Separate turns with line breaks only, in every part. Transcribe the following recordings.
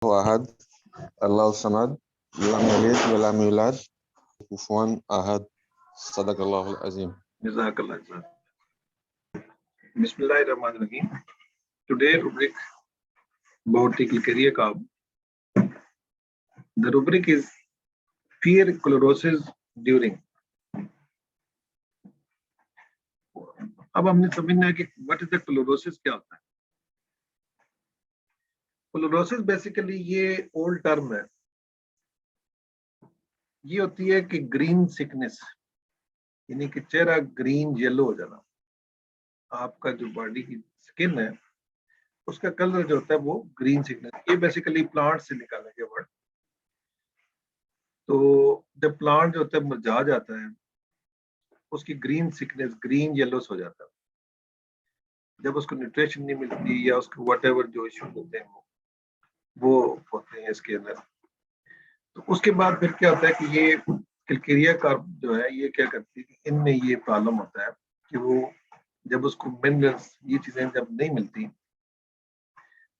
अहद अल्लाह Samad lump यलिद वलम यूलद कुफुवन अहद सदकल्लाहुल अज़ीम।
जज़ाकल्लाह। बिस्मिल्लाहिर्रहमानिर्रहीम। Today rubric about the Clicaria carb. The rubric is fear chlorosis during. अब हमने समझना है कि व्हाट इज द क्लोरोसिस, क्या होता है। क्लोरोसिस बेसिकली ये ओल्ड टर्म है। ये होती है कि ग्रीन सिकनेस, यानी कि चेहरा ग्रीन येलो हो जाना। आपका जो बॉडी की स्किन है उसका कलर जो होता है वो ग्रीन सिकनेस, ये बेसिकली प्लांट से निकाले गए वर्ड। तो जब प्लांट जो होता है मुरझा जाता है उसकी ग्रीन सिकनेस, ग्रीन येलोस हो जाता है। जब उसको न्यूट्रिशन नहीं मिलती या उसको व्हाटएवर जो इश्यूज होते हैं वो होते हैं इसके अंदर। तो उसके बाद फिर क्या होता है कि ये क्लिकेरिया कार्प जो है ये क्या करती है कि इनमें ये प्रॉब्लम होता है कि वो जब उसको मिनरल्स ये चीजें जब नहीं मिलती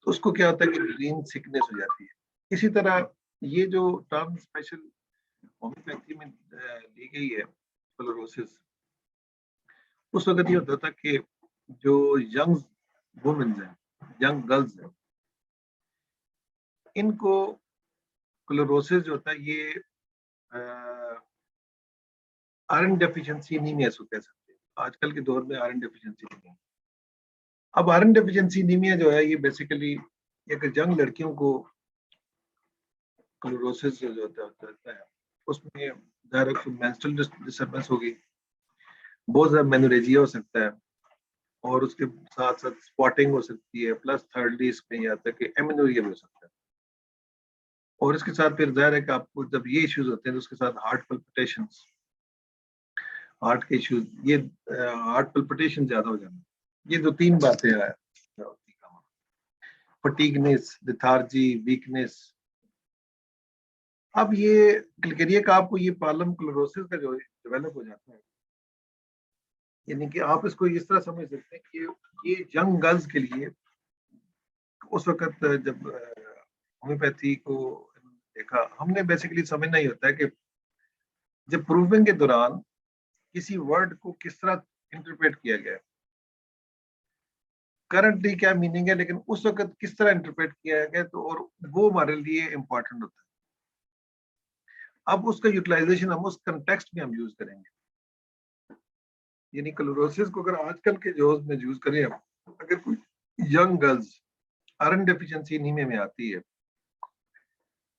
तो उसको क्या होता है कि ग्रीन सिकनेस हो जाती है। इसी तरह ये जो टर्म स्पेशल होम्योपैथी में ली गई है क्लोरोसिस, उस वक्त ये होता था कि जो यंग वुमेन्स हैं, यंग गर्ल्स हैं, इनको क्लोरोसिस जो होता है ये आयरन डेफिशिएंसी एनीमिया से कह सकते हैं। आजकल के दौर में आयरन डेफिशिएंसी नहीं है। अब आयरन डेफिशिएंसी एनीमिया जो है ये बेसिकली एक यंग लड़कियों को क्लोरोसिस जो होता है उसमें डायरेक्ट मेंस्ट्रुअल डिस्टर्बेंस होगी, बहुत ज्यादा मेनोरेजिया हो सकता है और उसके साथ साथ स्पॉटिंग हो सकती है, प्लस थर्डली इसमें यह आता है कि एमेनोरिया भी हो सकता है। और इसके साथ फिर जाहिर है कि आपको जब ये इश्यूज होते हैं तो उसके साथ हार्ट पल्पिटेशंस, हार्ट के इश्यूज, ये हार्ट पल्पिटेशन ज्यादा हो जाना, ये दो तीन बातें हैं। Fatigueness, lethargy, weakness. अब ये क्लिकेरिया का आपको ये प्रॉब्लम क्लोरोसिस का जो डेवलप हो जाता है, यानी कि आप इसको इस तरह समझ सकते हैं कि ये यंग गर्ल्स के लिए उस वक्त जब होम्योपैथी को देखा हमने, बेसिकली समझना ही होता है कि जब प्रूविंग के दौरान किसी वर्ड को किस तरह इंटरप्रेट किया गया है, करंटली क्या मीनिंग है, लेकिन उस वक्त किस तरह इंटरप्रेट किया गया, तो और वो हमारे लिए इंपॉर्टेंट होता है। अब उसका यूटिलाइजेशन हम उस कंटेक्स्ट में हम यूज करेंगे। यानी क्लोरोसिस को अगर आजकल के जोश में यूज करें, अगर कोई young girls iron deficiency anaemia में आती है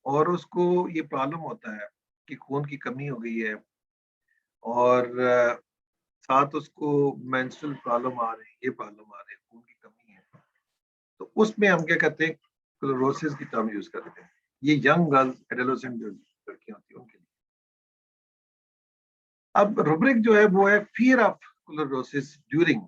और उसको ये प्रॉब्लम होता है कि खून की कमी हो गई है और साथ उसको मेंस्ट्रुअल प्रॉब्लम आ रही है, ये प्रॉब्लम आ रही है, खून की कमी है, तो उसमें हम क्या कहते हैं क्लोरोसिस की टर्म यूज करते हैं। ये यंग गर्ल्स, एडोलेसेंट जो लड़कियां होती है उनके लिए। अब रुब्रिक जो है वो है फियर ऑफ क्लोरोसिस ड्यूरिंग।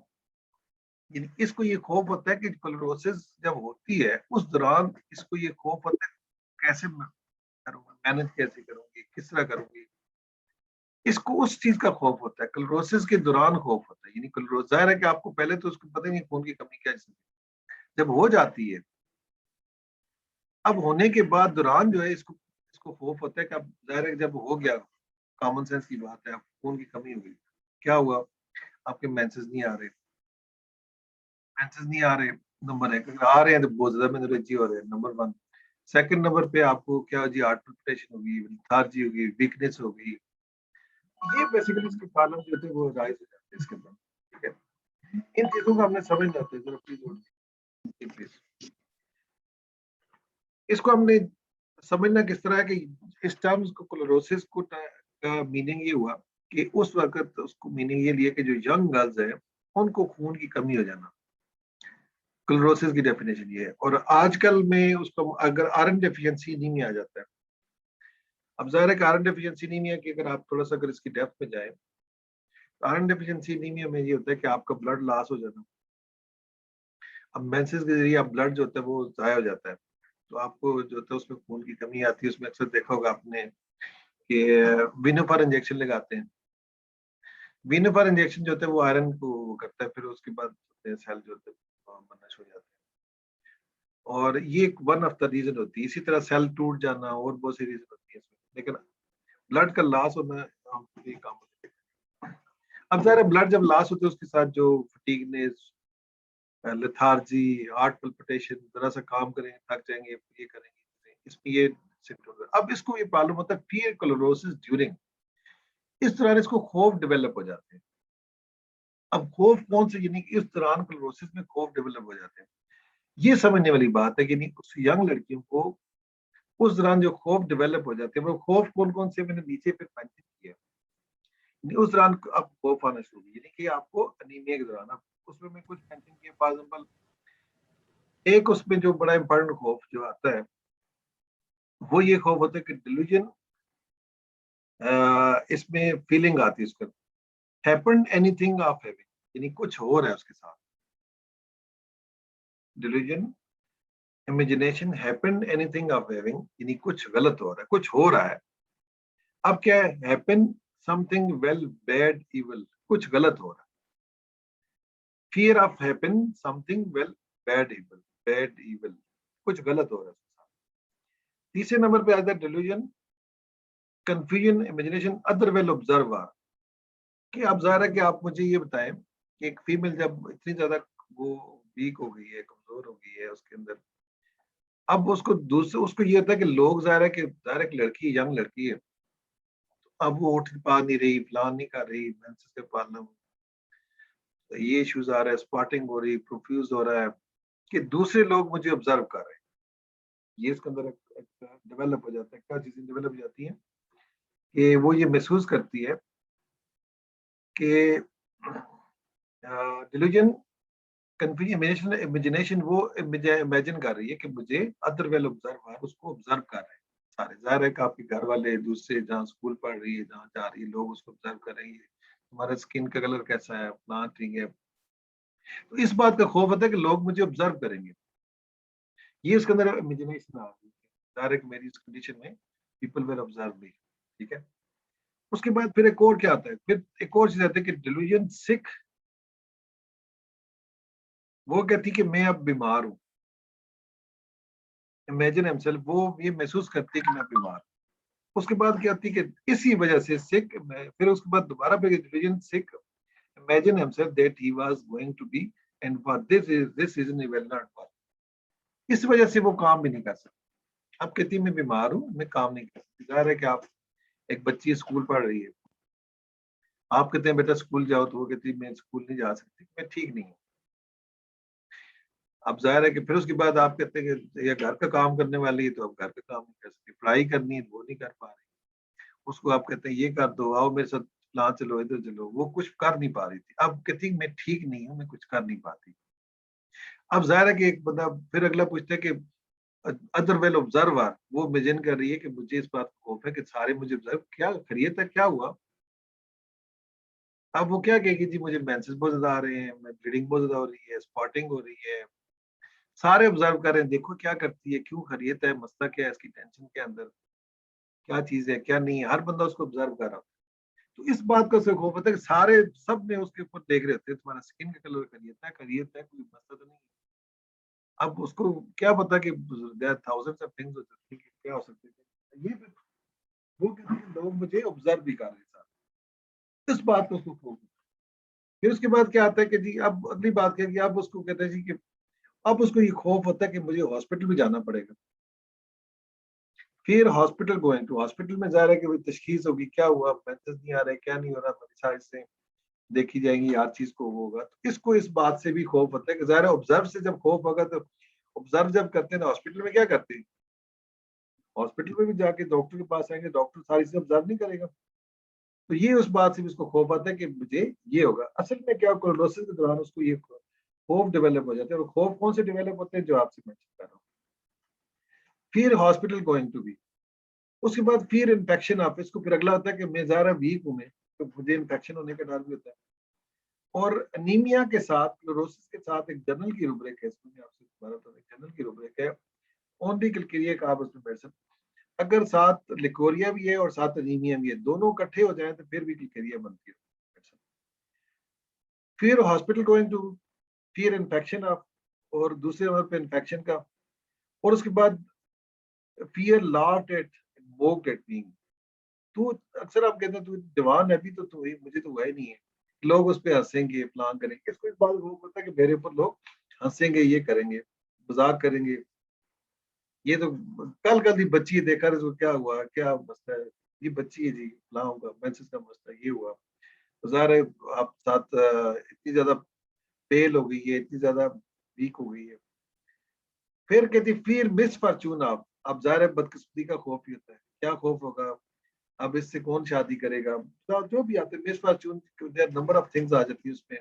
इसको ये खौफ होता है कि क्लोरोसिस जब होती है उस दौरान इसको ये खौफ होता है कैसे करूंगा, मैनेज कैसे करूंगी, किस तरह करूंगी, इसको उस चीज का खौफ होता है। क्लोरोसिस के दौरान खौफ होता है, यानी क्लोरोसिस जाहिर है कि आपको पहले तो उसको पता नहीं खून की कमी क्या है, जब हो जाती है, अब होने के बाद दौरान जो है इसको इसको खौफ होता है कि अब जाहिर है जब हो गया, कॉमन सेंस की बात है, खून की कमी हो गई, क्या हुआ, आपके मेंसेस नहीं आ रहे, मेंसेस नहीं आ रहे, नंबर एक, अगर आ रहे हैं तो बहुत ज्यादा मेनोरेजी हो रहे हैं, नंबर वन। सेकंड नंबर पे आपको क्या जी, हार्ट पल्पिटेशन होगी, लेथार्जी होगी, वीकनेस होगी, ये बेसिकली इसके प्रॉब्लम जो थे वो राइज हो जाते हैं इसके अंदर। ठीक है, इन चीजों को हमने समझना होता है, जरा प्लीज इसको हमने समझना किस तरह है कि इस टर्म्स को क्लोरोसिस को का मीनिंग ये हुआ कि उस वक्त उसको मीनिंग ये लिया कि जो यंग गर्ल्स है उनको खून की कमी हो जाना, क्लोरोसिस की डेफिनेशन ये है। और आजकल में उसको अगर आयरन डेफिशिएंसी एनीमिया आ जाता है, अब जाहिर है कि आयरन डेफिशिएंसी एनीमिया की अगर आप थोड़ा सा अगर इसकी डेप्थ में जाए, तो आयरन डेफिशिएंसी एनीमिया में ये होता है कि आपका ब्लड लॉस हो जाना। अब मेंसेस के जरिए आप ब्लड जो होता है वो जाया हो जाता है, तो आपको जो होता है उसमें खून की कमी आती है। उसमें अक्सर देखा होगा आपने कि विनोफर इंजेक्शन लगाते हैं। विनोफर इंजेक्शन जो होता है वो आयरन को वो करता है, फिर उसके बाद सेल जो होते हैं बनना शुरू हो जाते हैं। और ये वन ऑफ द रीजन होती है। इसी तरह सेल टूट जाना और बहुत सी रीजन होती है इसमें, लेकिन ब्लड का लॉस होना ये काम होता है। अब ज़ाहिर है ब्लड जब लॉस होता है उसके साथ जो फटीगनेस, लेथार्जी, हार्ट पल्पिटेशन, जरा सा काम करें थक जाएंगे, ये करेंगे, इसमें ये सिम्टम्स। अब इसको ये मालूम होता है फीयर क्लोरोसिस ड्यूरिंग, इस दौरान इसको खौफ डेवलप हो जाते हैं। अब खौफ कौन से, यानी कि इस दौरान क्लोरोसिस में खौफ डेवलप हो जाते हैं, ये समझने वाली बात है कि नहीं उस यंग लड़कियों को उस दौरान जो खौफ डेवलप हो जाते हैं, वो खौफ कौन कौन से मैंने नीचे पे मेंशन किया। उस दौरान अब खौफ आना शुरू, यानी कि आपको अनीमिया के दौरान, अब उसमें मैं कुछ मेंशन किया। फॉर एग्जांपल एक उसमें जो बड़ा इंपॉर्टेंट खौफ जो आता है वो ये खौफ होता है कि डिल्यूजन, इसमें फीलिंग आती है उसका, हैपेंड एनीथिंग ऑफ हैविंग, यानी कुछ हो रहा है उसके साथ। Delusion, imagination, happened anything of having, यानी कुछ गलत हो रहा है, कुछ हो रहा है। अब क्या है, happen something well bad evil, कुछ गलत हो रहा है। Fear of happen something well bad evil, bad evil, कुछ गलत हो रहा है उसके साथ। तीसरे नंबर पे आता है delusion, confusion, imagination, other well observe are, कि आप ज़ाहिर है कि आप मुझे ये बताएं कि एक फीमेल जब इतनी ज्यादा वो वीक हो गई है, कमजोर हो गई है उसके अंदर, अब उसको दूसरे उसको ये होता है कि लोग ज़ाहिर है कि ज़ाहिर एक लड़की, यंग लड़की है, अब वो उठ पा नहीं रही, प्लान नहीं कर रही, मेंसेस के प्रॉब्लम, ये इश्यूज आ रहा है, स्पॉटिंग हो रही, प्रोफ्यूज हो रहा है, कि दूसरे लोग मुझे ऑब्जर्व कर रहे हैं। ये इसके अंदर डेवलप हो जाता है। क्या चीजें डेवलप हो जाती हैं कि वो ये महसूस करती है कि डिल्यूजन, कंफ्यूजन, इमेजिनेशन, वो इमेजिन कर रही है कि मुझे अदर वेल ऑब्जर्व, उसको ऑब्जर्व कर रहे हैं सारे। जाहिर है कि आपके घर वाले दूसरे जहाँ स्कूल पढ़ रही है, जहाँ जा रही है, लोग उसको ऑब्जर्व कर रहे हैं, तुम्हारा स्किन का कलर कैसा है, अपना ठीक है। तो इस बात का खौफ होता है कि लोग मुझे ऑब्जर्व करेंगे, ये उसके अंदर इमेजिनेशन आ रही है। डायरेक्ट मेरी इस कंडीशन में पीपल विल ऑब्जर्व मी, ठीक है। उसके बाद फिर एक और क्या आता है, फिर एक और चीज आती है कि डिल्यूजन सिक, वो कहती है कि मैं अब बीमार हूँ, इमेजिन हिमसेल्फ, वो ये महसूस करती है कि मैं बीमार हूँ। उसके बाद क्या आती है कि इसी वजह से सिक, फिर उसके बाद दोबारा फिर delusion sick, imagine himself that he was going to be, and for this reason he will not work, इस वजह से वो काम भी नहीं कर सकती। अब कहती है मैं बीमार हूँ, मैं काम नहीं कर सकती। जाहिर है कि आप, एक बच्ची स्कूल पढ़ रही है, आप कहते हैं बेटा स्कूल जाओ, तो वो कहती है मैं स्कूल नहीं जा सकती, मैं ठीक नहीं हूँ। अब जाहिर है कि फिर उसके बाद आप कहते हैं कि ये घर का काम करने वाली है, तो अब घर का काम नहीं कर सकती, पढ़ाई करनी है, वो नहीं कर पा रही। उसको आप कहते हैं ये कर दो, आओ मेरे साथ, प्लान चलो, इधर चलो, वो कुछ कर नहीं पा रही थी। अब कहती है मैं ठीक नहीं हूँ, मैं कुछ कर नहीं पाती। अब जाहिर है कि एक बंदा फिर अगला पूछता है कि अदर वेल ऑब्जर्वर, वो इमेजिन कर रही है कि मुझे इस बात का खौफ है कि सारे मुझे ऑब्जर्व, क्या खैरियत है, क्या हुआ। अब वो क्या कहेगी, जी मुझे मेंसेस बहुत ज्यादा आ रहे हैं, मैं ब्लीडिंग बहुत ज्यादा हो रही है, स्पॉटिंग हो रही है, सारे ऑब्जर्व कर रहे हैं, देखो क्या करती है, क्यों खैरियत है, मसला क्या है, इसकी टेंशन के अंदर क्या चीज है, क्या नहीं है, हर बंदा उसको ऑब्जर्व कर रहा है। तो इस बात का उसे खौफ होता है कि सारे सब ने उसके ऊपर देख रहे होते हैं, तुम्हारा स्किन का कलर खैरियत है, कोई मसला तो नहीं है। अब उसको क्या पता कि देयर थाउजेंड्स ऑफ थिंग्स हो सकती है, क्या हो सकती है, ये वो कहते हैं लोग मुझे ऑब्जर्व भी कर रहे हैं साथ, इस बात को उसको खौफ है। फिर उसके बाद क्या आता है कि जी अब अगली बात क्या है कि अब उसको कहते हैं जी कि अब उसको ये खौफ होता है कि मुझे हॉस्पिटल भी जाना पड़ेगा। फिर हॉस्पिटल गोइंग टू, हॉस्पिटल में जा रहा है कि भाई तशखीस होगी, क्या हुआ, मेंसेस नहीं आ रहे, क्या नहीं हो रहा, मेरी साइड से देखी जाएंगी, हर चीज को वो होगा। तो इसको इस बात से भी खौफ होता है कि ज़ाहिर है ऑब्जर्व से जब खौफ होगा, तो ऑब्जर्व जब करते हैं ना हॉस्पिटल में, क्या करते हैं, हॉस्पिटल में भी जाके डॉक्टर के पास आएंगे, डॉक्टर सारी चीजें ऑब्जर्व नहीं करेगा। तो ये उस बात से भी उसको खौफ आता है कि मुझे ये होगा। असल में क्या, कोलोसिस के दौरान उसको ये खौफ डेवलप हो जाता है। और खौफ कौन से डेवलप होते हैं, जो आपसे मेंशन कर रहा हूँ। फिर हॉस्पिटल गोइंग टू बी, उसके बाद फिर इन्फेक्शन, आप इसको फिर अगला होता है कि मैं ज़्यादा वीक हूँ, मैं तो मुझे इन्फेक्शन होने का डर भी होता है। और अनीमिया के साथ, क्लोरोसिस के साथ एक जर्नल की रूब्रिक है, इसमें मैं आपसे दोबारा बता दूं, जर्नल की रूब्रिक है ओनली क्लिकेरिया का, आप उसमें बैठ सकते। अगर साथ लिकोरिया भी है और साथ अनीमिया भी है, दोनों इकट्ठे हो जाए तो फिर भी क्लिकेरिया बनती है। फिर हॉस्पिटल गोइंग टू, फिर इन्फेक्शन ऑफ, और दूसरे नंबर पे इन्फेक्शन का, और उसके बाद fear laughed at mocked at me. तू अक्सर आप कहते हैं तू जवान है अभी तो तू मुझे तो हुआ ही नहीं है, लोग उस पर हंसेंगे प्लान करेंगे, इसको इस बात को पता है कि मेरे ऊपर लोग हंसेंगे, ये करेंगे, मजाक करेंगे, ये तो कल कल ही बच्ची है, देखा इसको क्या हुआ, क्या मसला है, ये बच्ची है जी, फलां होगा, मेंसेस का मसला ये हुआ, तो ज़ाहिर है आप साथ इतनी ज्यादा फेल हो गई है, इतनी ज्यादा वीक हो गई है। फिर कहती फिर मिस फॉर्चून, आप अब ज़ाहिर है बदकिस्मती का खौफ ही होता है, क्या खौफ होगा, अब इससे कौन शादी करेगा, तो जो भी आते हैं misfortune, there number of things आ जाती है उसमें,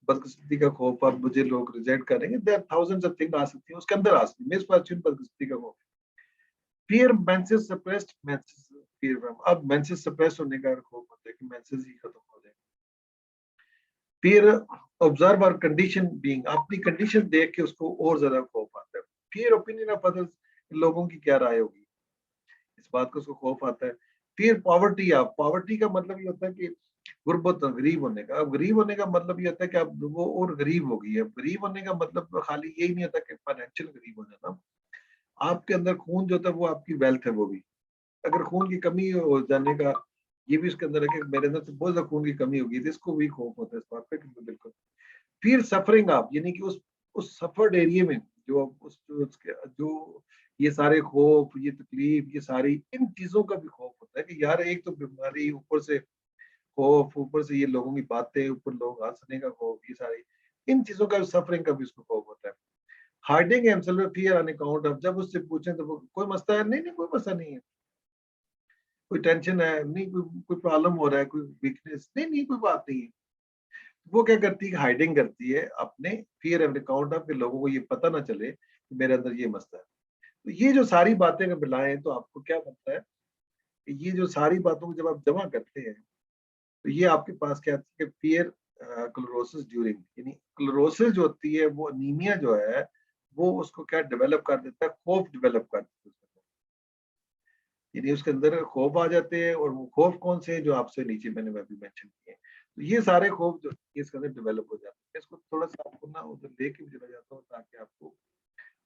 बदकिस्मती का खौफ, अब मुझे लोग रिजेक्ट करेंगे, देयर थाउजेंड्स ऑफ थिंग्स आ सकती है उसके अंदर, आ सकती है मिस फॉर्चून, बदकिस्मती का खौफ। फिर मेंसेस सप्रेस्ड, मेंसेस फिर, अब मेंसेस सप्रेस होने का खौफ होता है कि मेंसेस ही खत्म हो जाए। फिर ऑब्जर्व और कंडीशन बीइंग, अपनी कंडीशन देख के उसको और ज्यादा खौफ आता है। फिर ओपिनियन ऑफ अदर्स, लोगों की क्या राय होगी, इस बात को उसको खौफ आता है। फिर पॉवर्टी, आप पॉवर्टी का मतलब ये होता है कि गुर्बत, गरीब होने का, अब गरीब होने का मतलब ये होता है कि अब वो और गरीब हो गई है, गरीब होने का मतलब खाली यही नहीं होता कि फाइनेंशियल गरीब हो जाना, आपके अंदर खून जो होता है वो आपकी वेल्थ है, वो भी अगर खून की कमी हो जाने का, ये भी उसके अंदर है कि मेरे अंदर से बहुत ज्यादा खून की कमी होगी, तो इसको भी खौफ होता है इस बात पे कि बिल्कुल। फिर सफरिंग, आप यानी कि उस सफर्ड एरिया में जो जो ये सारे खौफ, ये तकलीफ, ये सारी इन चीजों का भी खौफ होता है कि यार एक तो बीमारी, ऊपर से खौफ, ऊपर से ये लोगों की बातें, ऊपर लोग हंसने का खौफ, ये सारी इन चीजों का सफरिंग का भी उसको खौफ होता है। Hiding himself fear on account of, जब उससे पूछें तो वो कोई मसला है, नहीं नहीं कोई मसला नहीं है, कोई टेंशन है नहीं, कोई प्रॉब्लम हो रहा है, कोई वीकनेस नहीं, नहीं कोई बात नहीं है, वो क्या करती है, हाइडिंग करती है अपने फियर ऑन अकाउंट ऑफ, के लोगों को ये पता ना चले कि मेरे अंदर ये मसला है। तो ये जो सारी बातें अगर मिलाएं तो आपको क्या बनता है कि ये जो सारी बातों को जब आप जमा करते हैं तो ये आपके पास क्या आती है कि फियर क्लोरोसिस ड्यूरिंग, यानी क्लोरोसिस जो होती है वो अनीमिया जो है वो उसको क्या डेवलप कर देता है, खौफ डेवलप कर देता है उसके अंदर। यानी उसके अंदर खौफ आ जाते हैं, और वो खौफ कौन से हैं जो आपसे नीचे मैंने अभी मेंशन किए हैं, तो ये सारे खौफ जो है इसके अंदर डेवलप हो जाते हैं। इसको थोड़ा सा आपको ना उधर लेके भी चला जाता हूँ ताकि आपको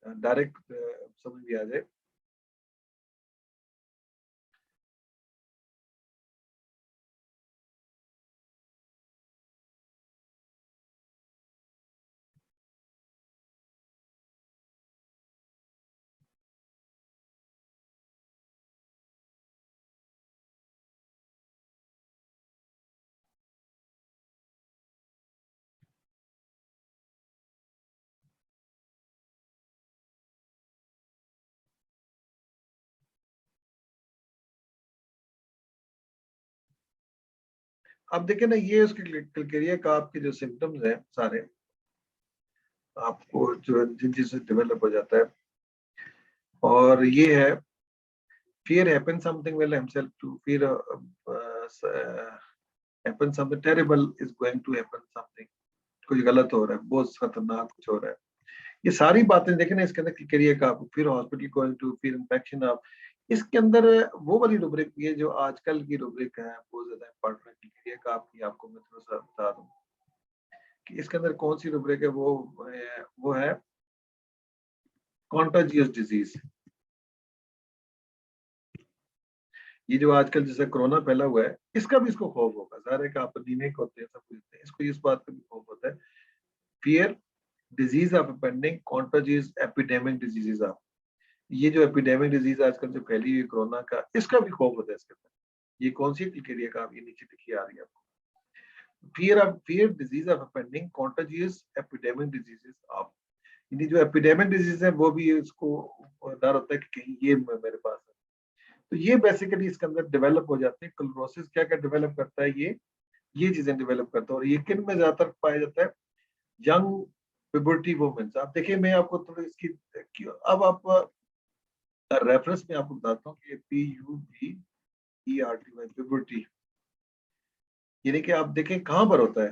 डायरेक्ट समझ भी आ जाए। अब देखिए ना, ये उसके क्लिकेरिया का आपके जो सिम्टम्स हैं सारे, आपको जो जिन चीज से डेवलप हो जाता है, और ये है fear happens something will himself to fear happen something terrible is going to happen something, कुछ गलत हो रहा है, बहुत खतरनाक कुछ हो रहा है, ये सारी बातें देखें ना इसके अंदर क्लिकेरिया का, फिर हॉस्पिटल गोइंग टू, फिर इन्फेक्शन ऑफ, इसके अंदर वो वाली रुब्रिक, ये जो आजकल की रुब्रिक है बहुत ज्यादा इंपॉर्टेंट है क्लिकेरिया का, आपकी आपको मैं थोड़ा सा बता दूं कि इसके अंदर कौन सी रुब्रिक है, वो है कॉन्टाजियस डिजीज। ये जो आजकल जैसे कोरोना फैला हुआ है, इसका भी इसको खौफ होगा, जाहिर है कि आप एनीमिक होते हैं, सब कुछ होते हैं, इसको इस बात का भी खौफ होता है। Fear disease of pending contagious epidemic diseases of, ये जो एपिडेमिक डिजीज आजकल जो फैली हुई कोरोना का, इसका भी खौफ होता है इसके अंदर। ये कौन सी क्लिकेरिया का, आप ये नीचे लिखी आ रही है आपको, fear disease of pending contagious epidemic diseases of, यानी जो एपिडेमिक डिजीज है वो भी इसको डर होता है कि कहीं ये मेरे पास है, तो ये बेसिकली इसके अंदर डेवलप हो जाते हैं। क्लोरोसिस क्या क्या डेवलप करता है, ये चीजें डेवलप करता है, और ये किन में ज्यादातर पाया जाता है, यंग प्यूबर्टी वुमेन्स। आप देखिए मैं आपको थोड़ी इसकी, अब आप रेफरेंस में आपको बताता हूँ कि PUBERTY प्यूबर्टी, यानी कि आप देखें कहाँ पर होता है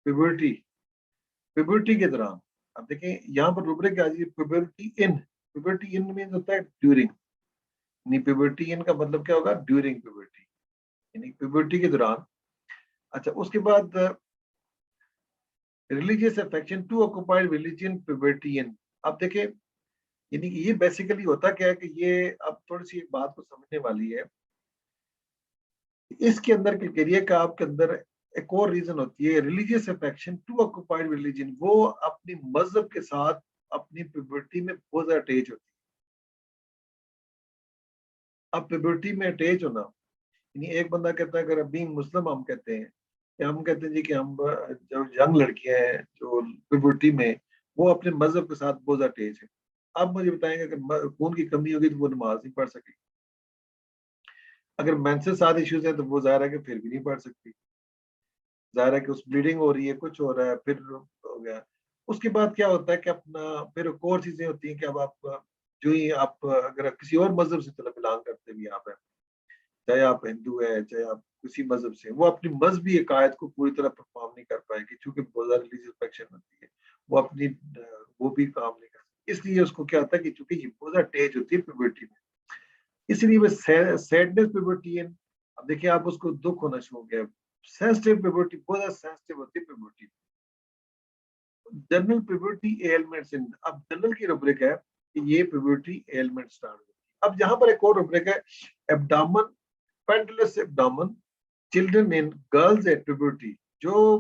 प्यूबर्टी, प्यूबर्टी के दौरान। आप देखें यहाँ पर रूब्रिक आ जाइए, प्यूबर्टी इन मीन होता है ड्यूरिंग, यानी प्यूबर्टी इन का मतलब क्या होगा, ड्यूरिंग प्यूबर्टी, यानी प्यूबर्टी के दौरान। अच्छा उसके बाद religious affection to occupied religion puberty in, आप देखें यानी कि ये बेसिकली होता क्या है कि ये अब थोड़ी सी एक बात को समझने वाली है। इसके अंदर क्राइटेरिया का आपके अंदर एक और रीजन होती है religious affection to occupied religion. वो अपनी मजहब के साथ अपनी प्यूबर्टी में बहुत ज्यादा अटैच होती है। अब प्यूबर्टी में अटैच होना, यानी एक बंदा कहता है अगर बीइंग मुस्लिम हम कहते हैं, या हम कहते हैं जी कि हम जो यंग लड़कियां हैं जो प्यूबर्टी में, वो अपने मजहब के साथ बहुत ज्यादा अटैच है। अब मुझे बताएंगे अगर खून की कमी होगी तो वो नमाज नहीं पढ़ सकेगी। अगर मेंसेस साथ इश्यूज हैं तो वो जाहिर है कि फिर भी नहीं पढ़ सकती। जाहिर है कि उस ब्लीडिंग हो रही है, कुछ हो रहा है, फिर हो गया। उसके बाद क्या होता है कि अपना फिर एक और चीजें होती हैं कि अब आप जो ही आप अगर किसी और मजहब से चलो बिलोंग करते भी आप हैं, चाहे आप हिंदू है चाहे आप किसी मजहब से, वो अपनी मजहबी अकायद को पूरी तरह परफॉर्म नहीं कर पाएगी क्योंकि बहुत ज्यादा रिलीजियस अफेक्शन होती है। वो अपनी वो भी काम नहीं कर सकती। इसलिए उसको क्या होता है कि चूंकि ये बहुत ज्यादा तेज होती है प्यूबर्टी में, इसलिए वो सैडनेस प्यूबर्टी है। अब देखिए आप उसको दुख होना शुरू हो गया। सेंसिटिव प्यूबर्टी, बहुत ज्यादा सेंसिटिव होती है puberty. General puberty elements in, अब जनरल की रूब्रिक है कि ये प्यूबर्टी एलिमेंट स्टार्ट होती है। अब यहाँ पर एक और रूब्रिक है abdomen, pendulous abdomen, children in girls at puberty. जो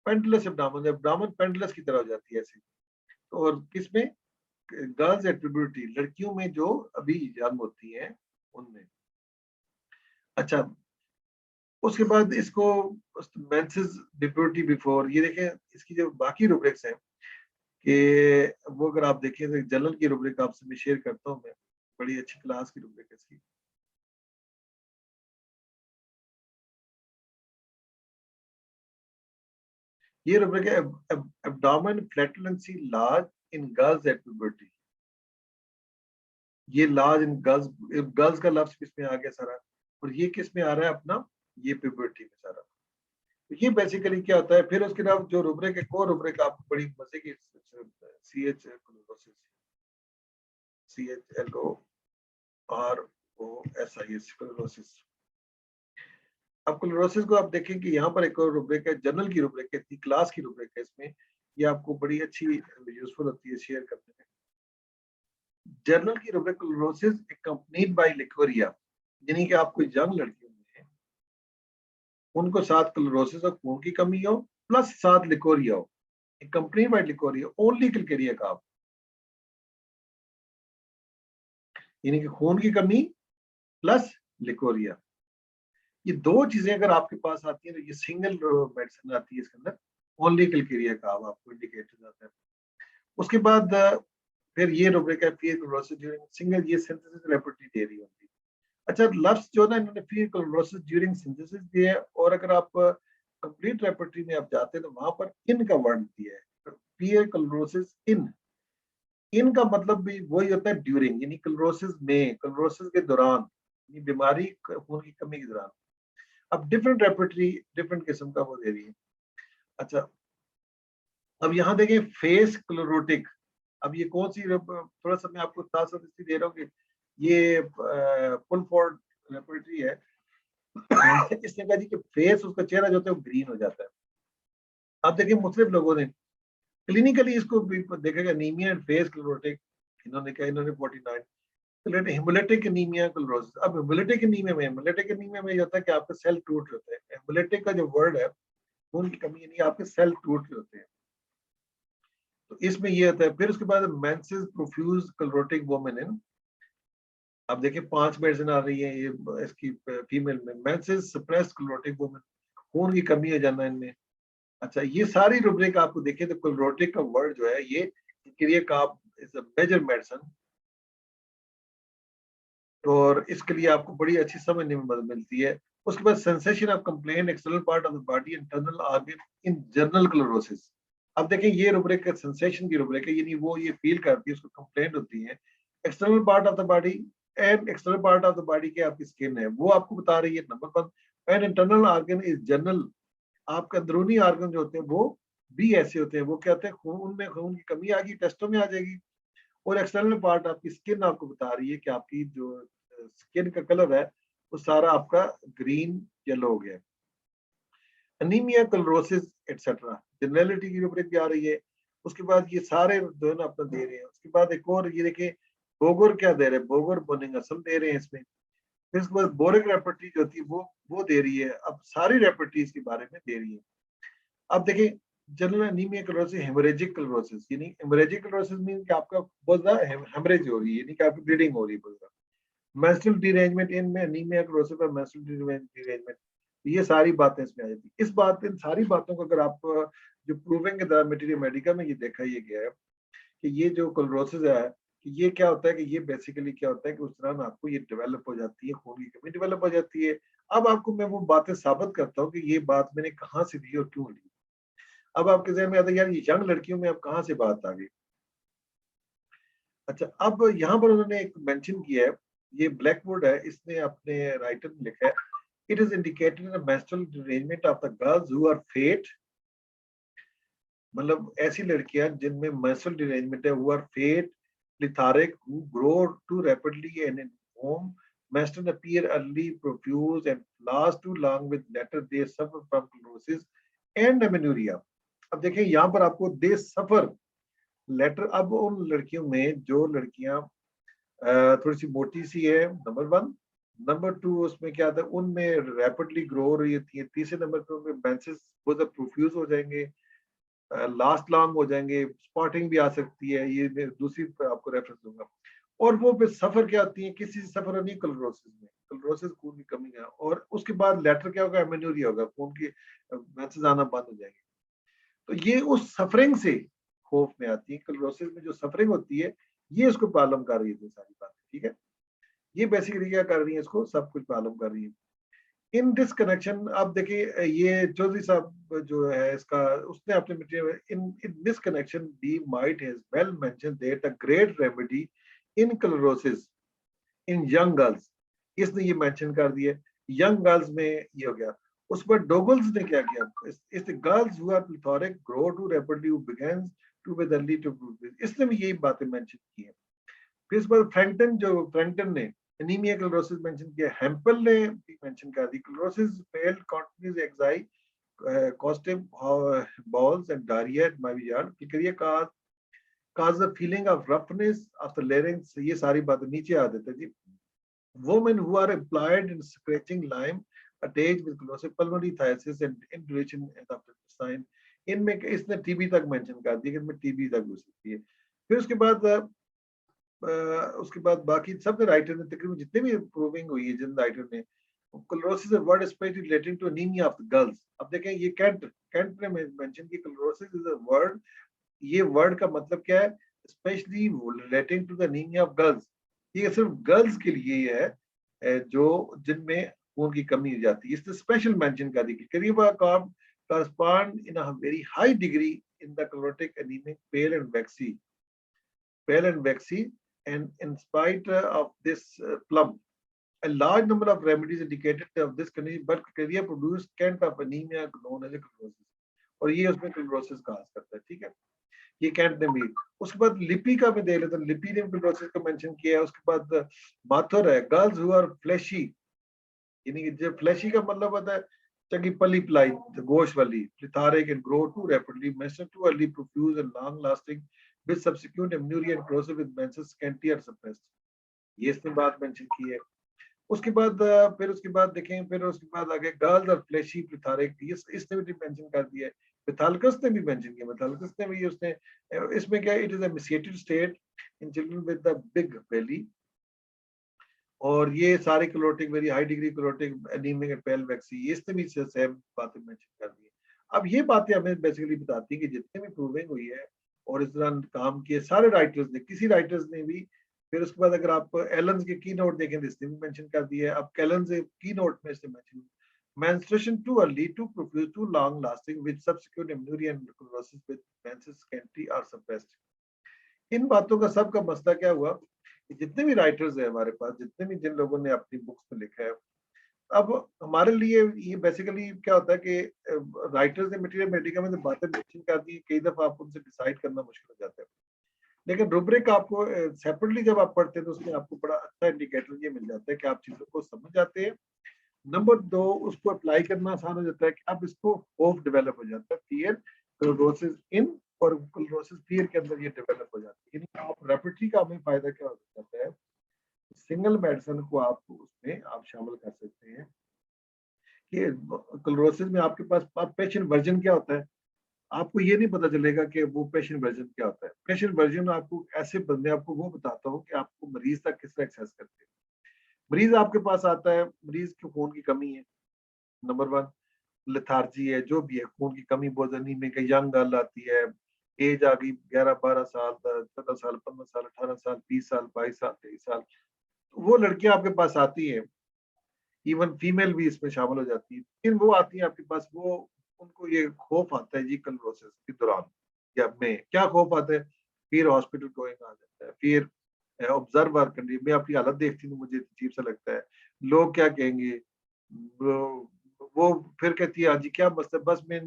पेंडुलस एब्डामन, एब्डामन पेंडुलस की तरह हो जाती है ऐसे। और किसमें? गर्ल्स एट प्यूबर्टी, लड़कियों में जो अभी जन्म होती हैं उनमें। अच्छा, उसके बाद इसको मेंसेस प्यूबर्टी बिफोर, ये देखें इसकी जो बाकी रूब्रिक्स हैं कि वो अगर आप देखें तो जनरल की रूब्रिक आपसे मैं शेयर करता हूँ मैं, बड़ी अच्छी क्लास की रूब्रिक है इसकी। ये रूब्रिक है abdomen flatulency large in girls at puberty. ये लार्ज इन गर्ल्स, गर्ल्स का लफ्ज किस में आ गया सारा, और ये किस में आ रहा है अपना, ये प्यूबर्टी में सारा। तो ये बेसिकली क्या होता है। फिर उसके बाद जो रूब्रिक है, को रूब्रिक आपको बड़ी मजे की, C H chlorosis, CHLOROSIS chlorosis. अब क्लोरोसिस को आप देखें कि यहाँ पर एक और रूब्रिक है, जनरल की रूब्रिक है, क्लास की रूब्रिक है इसमें। ये आपको बड़ी अच्छी यूजफुल होती है शेयर करने में। जनरल की rubric chlorosis accompanied by leucorrhoea, यानी कि आप कोई यंग लड़की होंगे, उनको साथ क्लोरोसिस और खून की कमी हो प्लस साथ लिकोरिया हो, अकम्पनीड बाय लिकोरिया ओनली क्लिकेरिया का आप, यानी कि खून की कमी प्लस लिकोरिया। ये दो चीजें अगर आपके पास आती है तो ये सिंगल मेडिसिन आती है इसके अंदर, ओनली क्लिकेरिया का आपको इंडिकेट हो जाता है। उसके बाद फिर ये रूब्रिक है फिर क्लोरोसिस ड्यूरिंग सिंगल, ये सिंथेसिस रेपरेटरी दे रही होती है। अच्छा, लफ्ज जो ना इन्होंने फिर क्लोरोसिस ड्यूरिंग सिंथेसिस दिया है, और अगर आप कंप्लीट रेपरेटरी में आप जाते हैं तो वहां पर इन का वर्ड दिया है, फिर क्लोरोसिस इन। इन का मतलब भी वही होता है ड्यूरिंग, यानी क्लोरोसिस में, क्लोरोसिस के दौरान, यानी बीमारी खून की कमी के दौरान। अब डिफरेंट रेपरेटरी डिफरेंट किस्म का वो दे रही है। अच्छा, अब यहाँ देखें फेस क्लोरोटिक। अब ये कौन सी थोड़ा सा मैं आपको साथ साथ इसलिए दे रहा हूँ कि ये फुल फॉर्ड रेपरेटरी है। इसने कहा जी कि फेस, उसका चेहरा जो होता है वो ग्रीन हो जाता है। आप देखिए मुस्लिम लोगों ने क्लिनिकली इसको भी देखेगा, एनीमिया एंड फेस क्लोरोटिक, इन्होंने कहा, इन्होंने 49 हेमोलिटिक एनीमिया क्लोरोसिस। अब हेमोलिटिक एनीमिया में ये होता है कि आपके सेल टूट रहे होते हैं। हेमोलिटिक का जो वर्ड है, खून की कमी, यानी आपके सेल टूट रहे होते हैं, तो इसमें ये होता है। फिर उसके बाद मेंसेस प्रोफ्यूज क्लोरोटिक वोमेन। अब देखिए 5 मेडिसिन आ रही है ये इसकी फीमेल में, मेंसेस सप्रेस्ड क्लोरोटिक वोमेन, खून की कमी हो जाना इनमें। अच्छा, ये सारी रूब्रिक आपको देखें तो क्लोरोटिक का वर्ड जो है ये क्रिया का इज अ मेजर मेडिसिन, और इसके लिए आपको बड़ी अच्छी समझने में मदद मिलती है। उसके बाद sensation of complain external part of the body internal organ in general chlorosis. अब देखें ये रूब्रिक है सेंसेशन की रूब्रिक है, यानी वो ये फील करती है, उसको कंप्लेंट होती है। External part of the body, and external part of the body के आपकी स्किन है, वो आपको बता रही है number 1। And internal organ is general, आपके अंदरूनी ऑर्गन जो होते हैं वो भी ऐसे होते हैं, वो क्या होते हैं, खून में खून की कमी आ गई, टेस्टों में आ जाएगी। और एक्सटर्नल पार्ट आपकी स्किन आपको बता रही है कि आपकी जो स्किन का कलर है वो सारा आपका ग्रीन येलो हो गया। एनीमिया क्लोरोसिस एटसेट्रा, जनरलिटी की रूब्रिक भी आ रही है। उसके बाद ये सारे जो है ना अपना दे रहे हैं। उसके बाद एक और ये देखिए बोगोर क्या दे रहे हैं, बोगोर बोनिंग असम दे रहे हैं इसमें। फिर उसके बाद बोरिक रेपर्टीज होती है वो दे रही है। अब सारी रेपर्टीज के बारे में दे रही है। अब देखिए general anaemia chlorosis, haemorrhagic chlorosis, यानी हेमोरेजिक क्लोरोसिस मीन कि आपका बहुत ज्यादा हेमरेज हो रही है, यानी कि आपकी ब्लीडिंग हो रही है बहुत ज्यादा। मेंस्ट्रुअल डिरेंजमेंट इनमें एनीमिया क्लोरोसिस और मेंस्ट्रुअल डिरेंजमेंट, ये सारी बातें इसमें आ जाती है। इस बात इन सारी बातों को अगर आप जो प्रूविंग द मटेरियल मेडिका में ये देखा ये गया है कि ये जो क्लोरोसिस है कि ये क्या होता है कि ये बेसिकली क्या होता है कि उस दौरान आपको ये डेवलप हो जाती है, खून की कमी डेवलप हो जाती है। अब आपको मैं वो बातें साबित करता हूँ कि ये बात मैंने कहाँ से ली और क्यों ली। अब आपके जहन में आता है यार ये यंग लड़कियों में अब कहाँ से बात आ गई। अच्छा, अब यहाँ पर उन्होंने एक मेंशन किया है, ये ब्लैकवुड है, इसने अपने राइटर में लिखा है, it is indicated in the menstrual derangement of the girls who are fat, मतलब ऐसी लड़कियां जिनमें मेंस्ट्रुअल डिरेंजमेंट है, who are fat, lethargic, who grow too rapidly and in whom menstruation appear early, profuse and last too long with later they suffer from chlorosis and amenorrhea। अब देखिए यहाँ पर आपको दे सफर लेटर, अब उन लड़कियों में जो लड़कियां थोड़ी सी मोटी सी है, नंबर वन। नंबर टू उसमें क्या आता है, उनमें रैपिडली ग्रो हो रही है। तीसरे नंबर पे उनमें मेंसेस बहुत प्रोफ्यूज हो जाएंगे, लास्ट लॉन्ग हो जाएंगे, स्पॉटिंग भी आ सकती है, ये मैं दूसरी पे आपको रेफरेंस दूंगा। और वो फिर सफर क्या होती है, किसी से सफर नहीं क्लोरोसिस में, क्लोरोसिस खून की कमी है। और उसके बाद लेटर क्या होगा, एमेनोरिया होगा, खून की मेंसेस आना बंद हो जाएंगे। तो ये उस सफरिंग से खौफ में आती है, क्लोरोसिस में जो सफरिंग होती है ये इसको प्रॉब्लम कर रही है सारी बातें, ठीक है। ये बेसिकली क्या कर रही है, इसको सब कुछ प्रॉब्लम कर रही है। इन दिस कनेक्शन आप देखिए ये चौधरी साहब जो है इसका, उसने अपने material in in this connection D might has well mention that a great remedy in chlorosis in young girls, इसने ये मेंशन कर दिया यंग गर्ल्स में ये हो गया। उस पर डोगल्स ने क्या किया, इस girls who are plethoric grow too rapidly who begins to with early too, इसने भी यही बातें मेंशन की है। फिर इस पर फ्रैंकटन ने एनीमिया क्लोरोसिस मेंशन किया, हेम्पल ने भी मेंशन कर दी क्लोरोसिस फेल्ड कॉन्टिन्यूस एक्साई costive balls and diarrhea it might be yarn clear cause the feeling of roughness of the larynx, ये सारी बातें नीचे आ देते जी। women who are employed in scratching lime attached with closive pulmonary thiasis and induration of the sign, इनमें इसने TB तक mention कर दिया कि इनमें टीबी तक हो सकती है। फिर उसके बाद बाकी सब राइटर ने तकरीबन जितने भी प्रूविंग हुई है जिन राइटर ने, chlorosis word specially relating to anaemia of the girls. अब देखें ये कैंट ने मेंशन की क्लोरोसिस इज अ वर्ड, ये वर्ड का मतलब क्या है, specially relating to the anaemia of girls, ये सिर्फ गर्ल्स के लिए है जो जिनमें खून की कमी हो जाती है। इसने स्पेशल मेंशन कर दी कि करीबा काम correspond in a very high degree in the chlorotic anemic pale and waxy, and in spite of this plump, a large number of remedies indicated of this condition, but criteria produced count of anemia known as a chlorosis, और ये उसमें chlorosis का करता है, ठीक है। ये Kent ने भी। उसके बाद लिपि का भी देख लेते हैं, लिपि ने क्लोरोसिस का मेंशन किया है। उसके बाद माथुर है, गर्ल्स हु आर फ्लैशी, यानी कि जो फ्लैशी का मतलब होता है चंगी पली पलाई गोश वाली, lethargic and grow too rapidly, menstruate too early, profuse and long lasting with subsequent amenorrhea and corrosive with menses scanty or suppressed, ये इसने बात मेंशन की है। उसके बाद फिर उसके बाद देखें, फिर उसके बाद आगे गर्ल्स और फ्लैशी प्लेथोरिक, इसने भी मेंशन कर दिया है। मेथालकस ने भी मेंशन किया, मेथालकस ने भी उसने इसमें क्या, it is a emaciated state in children with the big belly, और ये सारे chlorotic very high degree chlorotic anaemic and pale waxy, इसने भी सेम बातें मेंशन कर दी है। अब ये बातें हमें बेसिकली बताती है कि जितने भी प्रूविंग हुई है और इस दौरान काम किए सारे राइटर्स ने, किसी राइटर्स ने भी। फिर उसके बाद अगर आप एलन्स के की नोट देखें तो इसने भी मेंशन कर दिया है। अब कैलन्स की नोट में इसने mention menstruation too early, too profuse, too long lasting with subsequent amenorrhea and chlorosis with menses scanty or suppressed। इन बातों का सबका मसला क्या हुआ, जितने भी राइटर्स है हमारे पास, जितने भी जिन लोगों ने अपनी बुक्स में लिखा है, अब हमारे लिए ये बेसिकली क्या होता है कि राइटर्स ने मटेरियल मेडिका में तो बातें मेंशन कर दी, कई दफा आपको उनसे डिसाइड करना मुश्किल हो जाता है। लेकिन रुब्रिक आपको सेपरेटली जब आप पढ़ते हैं तो उसमें आपको बड़ा अच्छा इंडिकेटर ये मिल जाता है कि आप चीजों को समझ जाते हैं। नंबर दो, उसको अप्लाई करना आसान हो जाता है कि अब इसको होप डेवलप हो जाता है, फियर क्लोरोसिस इन और क्लोरोसिस फियर के अंदर ये डेवलप हो जाती है। यानी आप रेपिटरी का हमें फायदा क्या हो जाता है, सिंगल मेडिसिन को आप उसमें आप शामिल कर सकते हैं कि क्लोरोसिस में आपके पास पेशेंट वर्जन क्या होता है, आपको ये नहीं पता चलेगा कि वो पेशेंट वर्जन क्या होता है। पेशेंट वर्जन आपको ऐसे बंदे आपको वो बताता हूँ कि आपको मरीज तक किस तरह एक्सेस करते हैं। मरीज आपके पास आता है, मरीज के खून की कमी है, नंबर वन, लेथार्जी है, जो भी है, खून की कमी बहुत अनीमिक है, यंग गर्ल आती है, एज आ गई 11-12 साल, 14 साल, 15 साल, 18 साल, 20 साल, 22 साल, 23 साल, तो वो लड़कियां आपके पास आती है, इवन फीमेल भी इसमें शामिल हो जाती है। फिर वो आती है आपके पास, वो उनको ये खौफ आता है जी क्लोरोसिस के दौरान या में, क्या खौफ आता है, फिर हॉस्पिटल गोइंग आ जाता है, फिर ऑब्जर्व आर कंडीशन, मैं अपनी हालत देखती हूँ मुझे अजीब सा लगता है, लोग क्या कहेंगे, वो फिर कहती है हाँ जी क्या मसला, बस मैं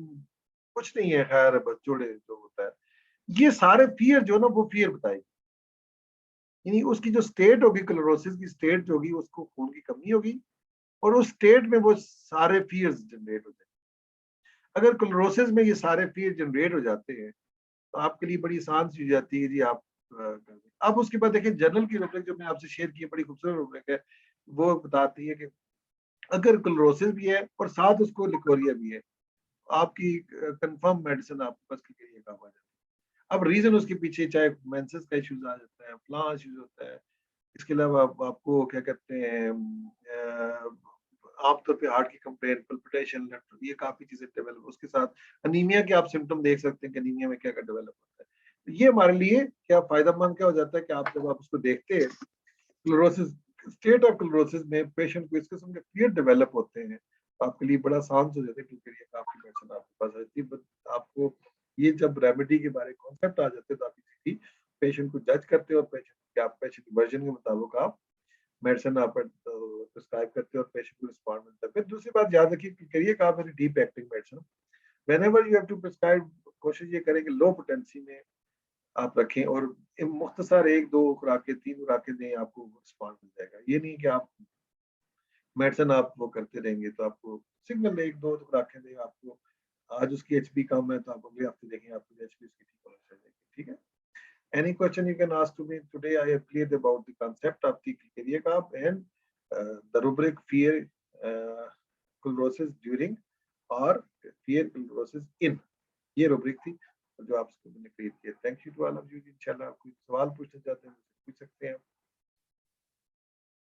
कुछ नहीं है, खैर बस जोड़े जो होता है। ये सारे फियर जो ना वो फियर बताएगी, यानी उसकी जो स्टेट होगी, क्लोरोसिस की स्टेट जो होगी, उसको खून की कमी होगी और उस स्टेट में वो सारे फियर्स जनरेट हो जाते हैं। अगर क्लोरोसिस में ये सारे फियर जनरेट हो जाते हैं तो आपके लिए बड़ी आसान सी हो जाती है जी, आप कर दें। अब उसके बाद देखिए जर्नल की रुब्रिक जो मैं आपसे शेयर की है, बड़ी खूबसूरत रुब्रिक है, वो बताती है कि अगर क्लोरोसिस भी है और साथ उसको लिकोरिया भी है, आपकी कंफर्म मेडिसिन आपके पास के लिए काम आ जाती है। अब रीजन उसके पीछे चाहे मेंसेस का इश्यूज आ जाता है, फ्ला इश्यूज होता है, इसके अलावा आपको क्या कहते हैं, आमतौर पे हार्ट की कंप्लेन, पल्पिटेशन, ये काफी चीजें डेवलप, उसके साथ अनीमिया के आप सिम्टम देख सकते हैं कि अनीमिया में क्या क्या डेवलप होता है। तो ये हमारे लिए क्या फायदेमंद क्या हो जाता है कि आप जब आप उसको देखते हैं, क्लोरोसिस, स्टेट ऑफ क्लोरोसिस में पेशेंट को इस किस्म के फियर डेवलप होते हैं, तो आपके लिए बड़ा आसान हो जाता है, क्योंकि ये काफी मेडिसिन आपके पास रहती है। आपको ये जब रेमेडी के बारे में कॉन्सेप्ट आ जाते हैं तो आप इजीली पेशेंट को जज करते हो और पेशेंट वर्जन के मुताबिक आप मेडिसिन आप प्रिस्क्राइब करते हो और पेशेंट को रिस्पॉन्ड मिलता है। फिर दूसरी बात याद रखिए कि करिए कि आप deep acting medicine whenever you have to prescribe, कोशिश ये करें कि लो पोटेंसी में आप रखें और मुख्तसर 1-2 खुराकें, 3 खुराकें दें, आपको रिस्पॉन्ड मिल जाएगा। ये नहीं कि आप मेडिसिन आप वो करते रहेंगे तो आपको सिग्नल 1-2 खुराकें दें, आपको आज उसकी एचपी कम है तो आप अगले हफ्ते देखेंगे आपकी एचपी उसकी ठीक होने चल जाएगी। ठीक है? Any question you can ask to me today. I have cleared about the concept of the career gap and the rubric fear chlorosis during or fear chlorosis in. ये रुब्रिक थी जो आप मैंने क्रिएट किया। Thank you to all of you. इंशाल्लाह कोई सवाल पूछना चाहते हैं पूछ सकते हैं।